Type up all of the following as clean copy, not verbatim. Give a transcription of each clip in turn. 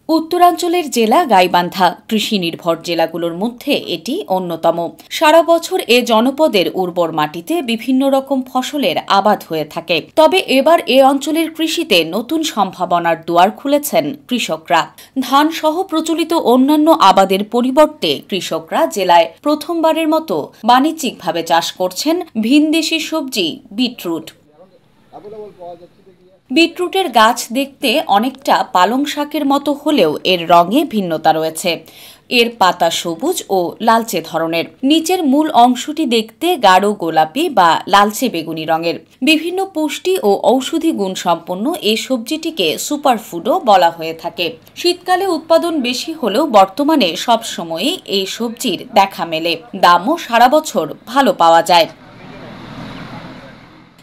উত্তরাঞ্চলের জেলা গাইবান্ধা কৃষি নির্ভর জেলাগুলোর মধ্যে এটি অন্যতম। সারা বছর এ জনপদের উর্বর মাটিতে বিভিন্ন রকম ফসলের আবাদ হয়ে থাকে। তবে এবার এ অঞ্চলের কৃষিতে নতুন সম্ভাবনার দুয়ার খুলেছেন কৃষকরা। ধান সহ প্রচলিত অন্যান্য আবাদের পরিবর্তে কৃষকরা জেলায় প্রথমবারের মতো বাণিজ্যিকভাবে চাষ করছেন ভিনদেশি সবজি বিটরুট। বিটরুটের গাছ দেখতে অনেকটা পালং শাকের মতো হলেও এর রঙে ভিন্নতা রয়েছে। এর পাতা সবুজ ও লালচে ধরনের, নিচের মূল অংশটি দেখতে গাঢ় গোলাপি বা লালচে বেগুনি রঙের। বিভিন্ন পুষ্টি ও ঔষধি গুণ সম্পন্ন এই সবজিটিকে সুপারফুডও বলা হয়ে থাকে। শীতকালে উৎপাদন বেশি হলেও বর্তমানে সবসময়ই এই সবজির দেখা মেলে, দামও সারা বছর ভালো পাওয়া যায়।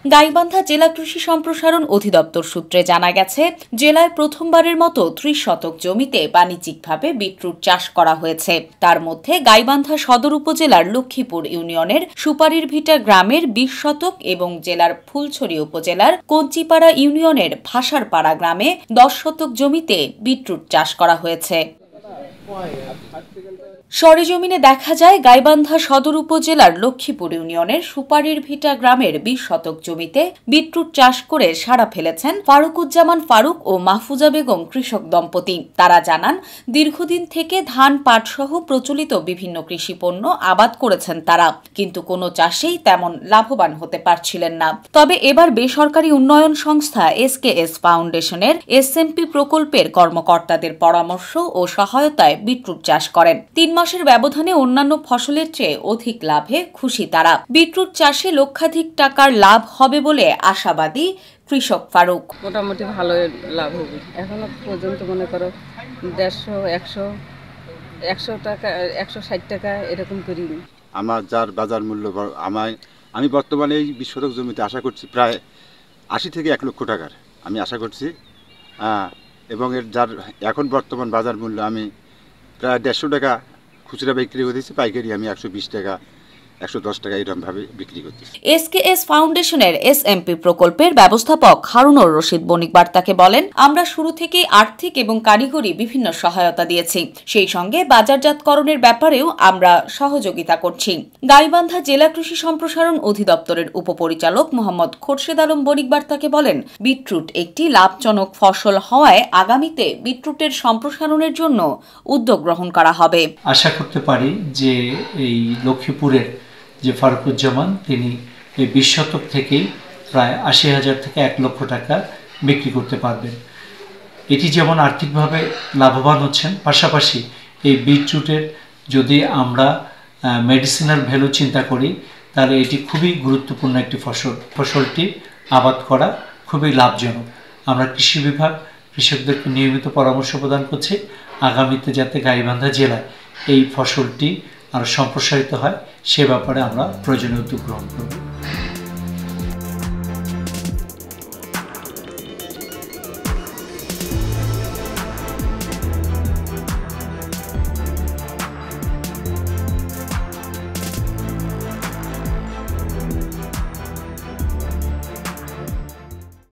গাইবান্ধা জেলা কৃষি সম্প্রসারণ অধিদপ্তর সূত্রে জানা গেছে, জেলায় প্রথমবারের মতো ৩০ শতক জমিতে বাণিজ্যিকভাবে বিটরুট চাষ করা হয়েছে। তার মধ্যে গাইবান্ধা সদর উপজেলার লক্ষ্মীপুর ইউনিয়নের সুপারির ভিটা গ্রামের ২০ শতক এবং জেলার ফুলছড়ি উপজেলার কঞ্চিপাড়া ইউনিয়নের ভাষারপাড়া গ্রামে ১০ শতক জমিতে বিটরুট চাষ করা হয়েছে। সরেজমিনে দেখা যায়, গাইবান্ধা সদর উপজেলার লক্ষ্মীপুর ইউনিয়নের সুপারির ভিটা গ্রামের ২০ শতক জমিতে বিটরুট চাষ করে সাড়া ফেলেছেন ফারুকুজ্জামান ফারুক ও মাহফুজা বেগম কৃষক দম্পতি। তারা জানান, দীর্ঘদিন থেকে ধান, পাট সহ প্রচলিত বিভিন্ন কৃষি পণ্য আবাদ করেছেন তারা, কিন্তু কোনো চাষেই তেমন লাভবান হতে পারছিলেন না। তবে এবার বেসরকারি উন্নয়ন সংস্থা SKS ফাউন্ডেশনের SMP প্রকল্পের কর্মকর্তাদের পরামর্শ ও সহায়তায় বিটরুট চাষ করেন। ৩ মাসের ব্যবধানে অন্যান্য ফসলের চেয়ে অধিক লাভে খুশি তারা। বিটরুট চাষে লক্ষাধিক টাকার লাভ হবে বলে আশাবাদী কৃষক ফারুক। মোটামুটি ভালো লাভ হবে। এখনো পর্যন্ত মনে করো ১৫০, ১০০ টাকা, ১৬০ টাকা এরকম করি। আমার যার বাজার মূল্য আমি বর্তমানে এই ২০ শতক জমিতে আশা করছি প্রায় ৮০ থেকে ১ লক্ষ টাকার আমি আশা করছি। এবং এর যার এখন বর্তমান বাজার মূল্য আমি প্রায় ১৫০ টাকা খুচরা বিক্রি করতেছি, পাইকারি আমি ১২০ টাকা, ১১০ টাকা এরকমভাবে বিক্রি করতেছি। SKS ফাউন্ডেশনের SMP প্রকল্পের ব্যবস্থাপক হারুনুর রশিদ বণিক বার্তাকে বলেন, আমরা শুরু থেকেই আর্থিক এবং কারিগরি বিভিন্ন সহায়তা দিয়েছি, সেই সঙ্গে বাজারজাতকরণের ব্যাপারেও আমরা সহযোগিতা করছি। গাইবান্ধা জেলা কৃষি সম্প্রসারণ অধিদপ্তরের উপপরিচালক মোহাম্মদ খোরশেদ আলম বণিক বার্তাকে বলেন, বিটরুট একটি লাভজনক ফসল হওয়ায় আগামীতে বিটরুটের সম্প্রসারণের জন্য উদ্যোগ গ্রহণ করা হবে। আশা করতে পারি যে এই লক্ষ্মীপুরের যে ফারুকুজ্জামান, তিনি এই ২০ শতক থেকেই প্রায় ৮০,০০০ থেকে ১ লক্ষ টাকা বিক্রি করতে পারবেন। এটি যেমন আর্থিকভাবে লাভবান হচ্ছেন, পাশাপাশি এই বিটরুটের যদি আমরা মেডিসিনাল ভ্যালু চিন্তা করি, তাহলে এটি খুবই গুরুত্বপূর্ণ একটি ফসলটি আবাদ করা খুবই লাভজনক। আমরা কৃষি বিভাগ কৃষকদেরকে নিয়মিত পরামর্শ প্রদান করছি, আগামীতে যাতে গাইবান্ধা জেলায় এই ফসলটি আরও সম্প্রসারিত হয় সে ব্যাপারে আমরা প্রয়োজনীয় উদ্যোগ গ্রহণ করব।